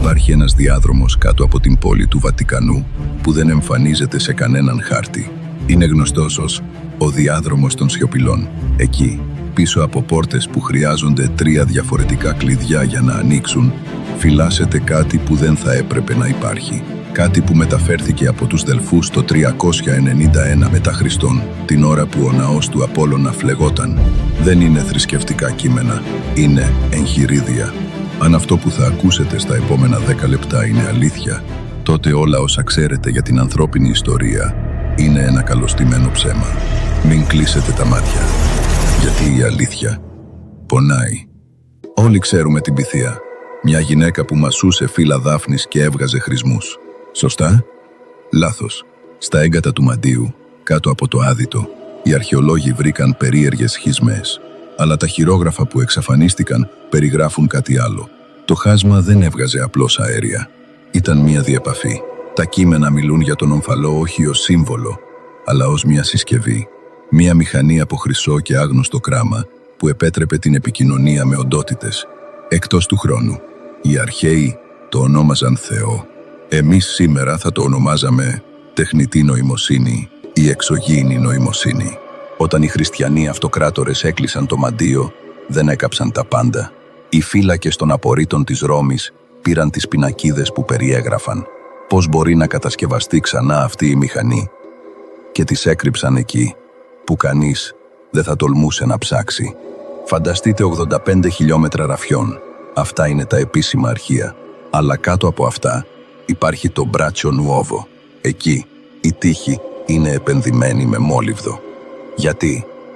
Υπάρχει ένας διάδρομος κάτω από την πόλη του Βατικανού που δεν εμφανίζεται σε κανέναν χάρτη. Είναι γνωστός ως ο διάδρομος των σιωπηλών. Εκεί, πίσω από πόρτες που χρειάζονται 3 διαφορετικά κλειδιά για να ανοίξουν, φυλάσσεται κάτι που δεν θα έπρεπε να υπάρχει. Κάτι που μεταφέρθηκε από τους Δελφούς το 391 μετά Χριστόν, την ώρα που ο ναός του Απόλλωνα φλεγόταν. Δεν είναι θρησκευτικά κείμενα, είναι εγχειρίδια. Αν αυτό που θα ακούσετε στα επόμενα 10 λεπτά είναι αλήθεια, τότε όλα όσα ξέρετε για την ανθρώπινη ιστορία είναι ένα καλωστημένο ψέμα. Μην κλείσετε τα μάτια, γιατί η αλήθεια πονάει. Όλοι ξέρουμε την Πυθία, μια γυναίκα που μασούσε φύλλα δάφνης και έβγαζε χρησμούς. Σωστά? Λάθος. Στα έγκατα του Μαντίου, κάτω από το Άδυτο, οι αρχαιολόγοι βρήκαν περίεργες σχισμές. Αλλά τα χειρόγραφα που εξαφανίστηκαν περιγράφουν κάτι άλλο. Το χάσμα δεν έβγαζε απλώς αέρια. Ήταν μία διεπαφή. Τα κείμενα μιλούν για τον ομφαλό όχι ως σύμβολο, αλλά ως μία συσκευή. Μία μηχανή από χρυσό και άγνωστο κράμα που επέτρεπε την επικοινωνία με οντότητες εκτός του χρόνου. Οι αρχαίοι το ονόμαζαν Θεό. Εμείς σήμερα θα το ονομάζαμε τεχνητή νοημοσύνη ή εξωγήινη νοημοσύνη. Όταν οι χριστιανοί αυτοκράτορες έκλεισαν το Μαντίο, δεν έκαψαν τα πάντα. Οι φύλακες των απορρίτων της Ρώμης πήραν τις πινακίδες που περιέγραφαν πώς μπορεί να κατασκευαστεί ξανά αυτή η μηχανή και τις έκρυψαν εκεί, που κανείς δεν θα τολμούσε να ψάξει. Φανταστείτε 85 χιλιόμετρα ραφιών. Αυτά είναι τα επίσημα αρχεία. Αλλά κάτω από αυτά υπάρχει το Μπράτσιο Νουόβο. Εκεί η τείχη είναι επενδυμένη με μόλιβδο.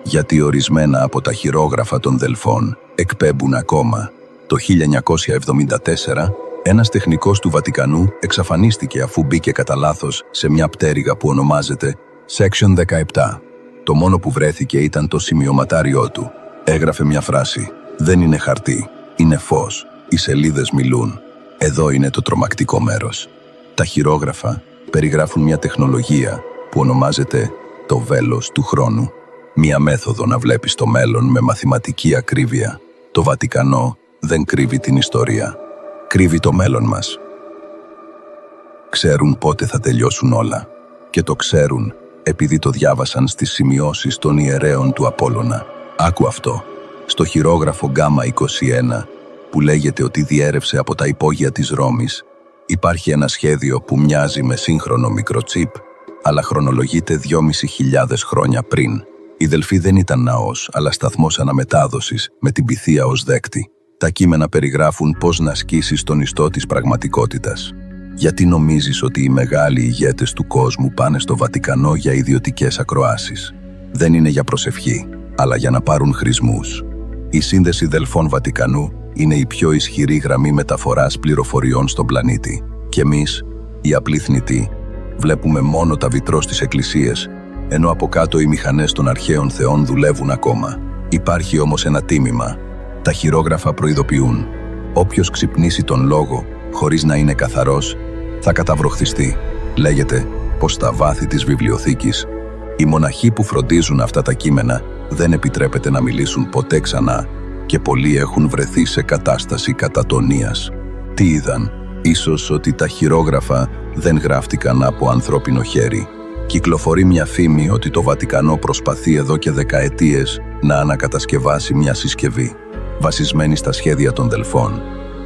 Γιατί ορισμένα από τα χειρόγραφα των Δελφών εκπέμπουν ακόμα. Το 1974, ένας τεχνικός του Βατικανού εξαφανίστηκε αφού μπήκε κατά λάθος σε μια πτέρυγα που ονομάζεται Section 17. Το μόνο που βρέθηκε ήταν το σημειωματάριό του. Έγραφε μια φράση: «Δεν είναι χαρτί, είναι φως. Οι σελίδες μιλούν». Εδώ είναι το τρομακτικό μέρος. Τα χειρόγραφα περιγράφουν μια τεχνολογία που ονομάζεται το βέλος του χρόνου. Μια μέθοδο να βλέπεις το μέλλον με μαθηματική ακρίβεια. Το Βατικανό δεν κρύβει την ιστορία. Κρύβει το μέλλον μας. Ξέρουν πότε θα τελειώσουν όλα. Και το ξέρουν επειδή το διάβασαν στις σημειώσεις των ιερέων του Απόλλωνα. Άκου αυτό. Στο χειρόγραφο Γκάμα 21, που λέγεται ότι διέρευσε από τα υπόγεια της Ρώμης, υπάρχει ένα σχέδιο που μοιάζει με σύγχρονο μικροτσίπ, αλλά χρονολογείται 2.500 χρόνια πριν. Οι Δελφοί δεν ήταν ναός, αλλά σταθμός αναμετάδοσης με την Πυθία ως δέκτη. Τα κείμενα περιγράφουν πώς να ασκήσεις τον ιστό της πραγματικότητας. Γιατί νομίζεις ότι οι μεγάλοι ηγέτες του κόσμου πάνε στο Βατικανό για ιδιωτικές ακροάσεις? Δεν είναι για προσευχή, αλλά για να πάρουν χρησμούς. Η σύνδεση Δελφών Βατικανού είναι η πιο ισχυρή γραμμή μεταφοράς πληροφοριών στον πλανήτη. Και εμείς, οι απλοί θνητοί, βλέπουμε μόνο τα βιτρό στις εκκλησίες, ενώ από κάτω οι μηχανές των αρχαίων θεών δουλεύουν ακόμα. Υπάρχει όμως ένα τίμημα. Τα χειρόγραφα προειδοποιούν. Όποιος ξυπνήσει τον λόγο, χωρίς να είναι καθαρός, θα καταβροχθιστεί. Λέγεται πως στα βάθη της βιβλιοθήκης, οι μοναχοί που φροντίζουν αυτά τα κείμενα δεν επιτρέπεται να μιλήσουν ποτέ ξανά και πολλοί έχουν βρεθεί σε κατάσταση κατατονίας. Τι είδαν? Ίσως ότι τα χειρόγραφα δεν γράφτηκαν από ανθρώπινο χέρι. Κυκλοφορεί μια φήμη ότι το Βατικανό προσπαθεί εδώ και δεκαετίες να ανακατασκευάσει μια συσκευή, βασισμένη στα σχέδια των Δελφών.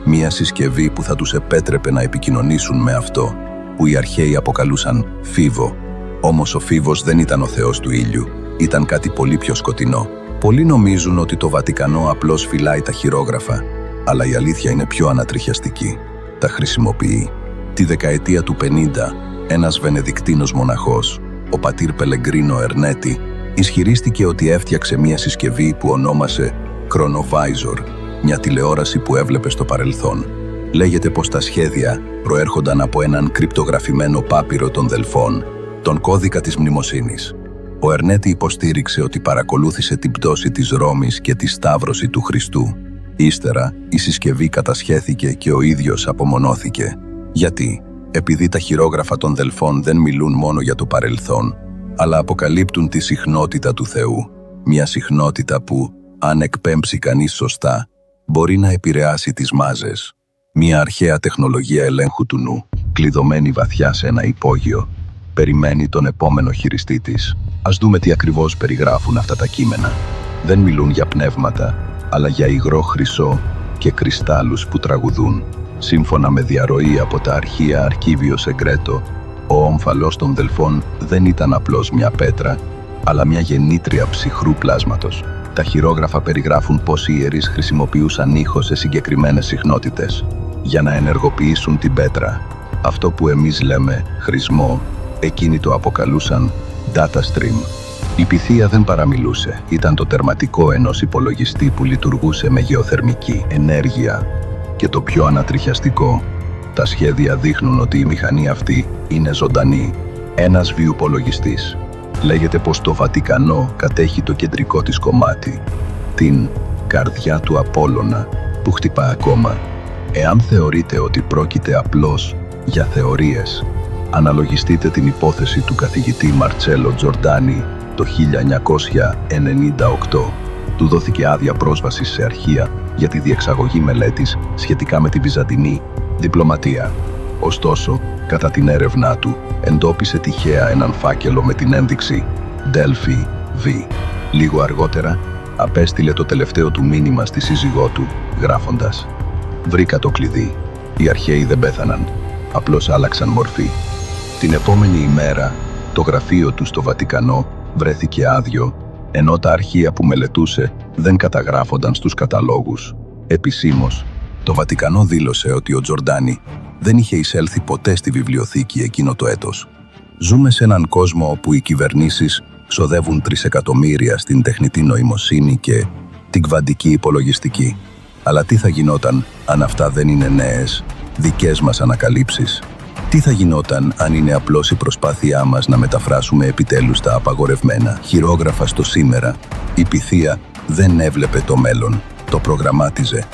Μια συσκευή που θα τους επέτρεπε να επικοινωνήσουν με αυτό που οι αρχαίοι αποκαλούσαν Φίβο. Όμως ο Φίβος δεν ήταν ο θεός του ήλιου, ήταν κάτι πολύ πιο σκοτεινό. Πολλοί νομίζουν ότι το Βατικανό απλώς φυλάει τα χειρόγραφα, αλλά η αλήθεια είναι πιο ανατριχιαστική. Τα χρησιμοποιεί. Τη δεκαετία του 50, ένας Βενεδικτίνος μοναχός, ο πατήρ Πελεγκρίνο Ερνέτη, ισχυρίστηκε ότι έφτιαξε μια συσκευή που ονόμασε Chronovisor, μια τηλεόραση που έβλεπε στο παρελθόν. Λέγεται πως τα σχέδια προέρχονταν από έναν κρυπτογραφημένο πάπυρο των Δελφών, τον κώδικα της μνημοσύνης. Ο Ερνέτη υποστήριξε ότι παρακολούθησε την πτώση της Ρώμης και τη σταύρωση του Χριστού. Ύστερα, η συσκευή κατασχέθηκε και ο ίδιος απομονώθηκε. Γιατί? Επειδή τα χειρόγραφα των Δελφών δεν μιλούν μόνο για το παρελθόν, αλλά αποκαλύπτουν τη συχνότητα του Θεού. Μια συχνότητα που, αν εκπέμψει κανείς σωστά, μπορεί να επηρεάσει τις μάζες. Μια αρχαία τεχνολογία ελέγχου του νου, κλειδωμένη βαθιά σε ένα υπόγειο, περιμένει τον επόμενο χειριστή της. Ας δούμε τι ακριβώς περιγράφουν αυτά τα κείμενα. Δεν μιλούν για πνεύματα, αλλά για υγρό χρυσό και κρυστάλλους που τραγουδούν. Σύμφωνα με διαρροή από τα αρχεία Αρκίβιο Σεγκρέτο, ο όμφαλος των Δελφών δεν ήταν απλώς μια πέτρα, αλλά μια γεννήτρια ψυχρού πλάσματος. Τα χειρόγραφα περιγράφουν πως οι ιερείς χρησιμοποιούσαν ήχο σε συγκεκριμένες συχνότητες για να ενεργοποιήσουν την πέτρα. Αυτό που εμείς λέμε χρησμό, εκείνοι το αποκαλούσαν data stream. Η Pythia δεν παραμιλούσε, ήταν το τερματικό ενός υπολογιστή που λειτουργούσε με γεωθερμική ενέργεια. Και το πιο ανατριχιαστικό, τα σχέδια δείχνουν ότι η μηχανή αυτή είναι ζωντανή, ένας βιουπολογιστής. Λέγεται πως το Βατικανό κατέχει το κεντρικό της κομμάτι, την καρδιά του Απόλλωνα, που χτυπά ακόμα. Εάν θεωρείτε ότι πρόκειται απλώς για θεωρίες, αναλογιστείτε την υπόθεση του καθηγητή Μαρτσέλο Τζορντάνι το 1998. Του δόθηκε άδεια πρόσβασης σε αρχεία για τη διεξαγωγή μελέτης σχετικά με τη βυζαντινή διπλωματία. Ωστόσο, κατά την έρευνά του, εντόπισε τυχαία έναν φάκελο με την ένδειξη Delphi V. Λίγο αργότερα, απέστειλε το τελευταίο του μήνυμα στη σύζυγό του, γράφοντας «Βρήκα το κλειδί. Οι αρχαίοι δεν πέθαναν. Απλώς άλλαξαν μορφή». Την επόμενη ημέρα, το γραφείο του στο Βατικανό βρέθηκε άδειο, ενώ τα αρχεία που μελετούσε δεν καταγράφονταν στους καταλόγους. Επισήμως, το Βατικανό δήλωσε ότι ο Τζορντάνι δεν είχε εισέλθει ποτέ στη βιβλιοθήκη εκείνο το έτος. Ζούμε σε έναν κόσμο όπου οι κυβερνήσεις ξοδεύουν τρισεκατομμύρια στην τεχνητή νοημοσύνη και την κβαντική υπολογιστική. Αλλά τι θα γινόταν αν αυτά δεν είναι νέες, δικές μας ανακαλύψεις? Τι θα γινόταν αν είναι απλώς η προσπάθειά μας να μεταφράσουμε επιτέλους τα απαγορευμένα χειρόγραφα στο σήμερα? Η Pythia δεν έβλεπε το μέλλον, το προγραμμάτιζε.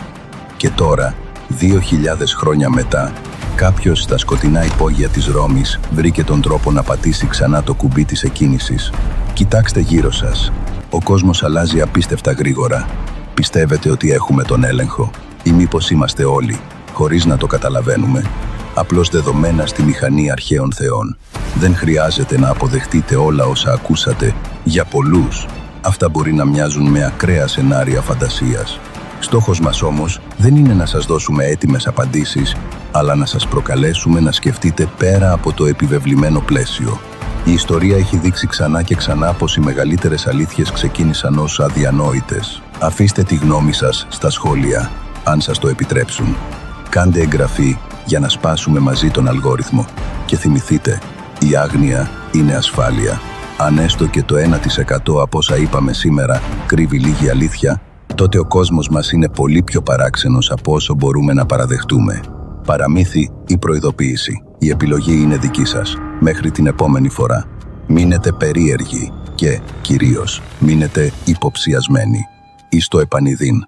Και τώρα, 2.000 χρόνια μετά, κάποιος στα σκοτεινά υπόγεια της Ρώμης βρήκε τον τρόπο να πατήσει ξανά το κουμπί της εκκίνησης. Κοιτάξτε γύρω σας. Ο κόσμος αλλάζει απίστευτα γρήγορα. Πιστεύετε ότι έχουμε τον έλεγχο? Ή μήπως είμαστε όλοι, χωρίς να το καταλαβαίνουμε, απλώς δεδομένα στη μηχανή αρχαίων θεών? Δεν χρειάζεται να αποδεχτείτε όλα όσα ακούσατε. Για πολλούς, αυτά μπορεί να μοιάζουν με ακραία σενάρια φαντασίας. Στόχος μας όμως δεν είναι να σας δώσουμε έτοιμες απαντήσεις, αλλά να σας προκαλέσουμε να σκεφτείτε πέρα από το επιβεβλημένο πλαίσιο. Η ιστορία έχει δείξει ξανά και ξανά πως οι μεγαλύτερες αλήθειες ξεκίνησαν ως αδιανόητες. Αφήστε τη γνώμη σας στα σχόλια, αν σας το επιτρέψουν. Κάντε εγγραφή για να σπάσουμε μαζί τον αλγόριθμο. Και θυμηθείτε, η άγνοια είναι ασφάλεια. Αν έστω και το 1% από όσα είπαμε σήμερα κρύβει λίγη αλήθεια, τότε ο κόσμος μας είναι πολύ πιο παράξενος από όσο μπορούμε να παραδεχτούμε. Παραμύθι ή προειδοποίηση. Η επιλογή είναι δική σας. Μέχρι την επόμενη φορά. Μείνετε περίεργοι και, κυρίως, μείνετε υποψιασμένοι. Εις το επανειδήν.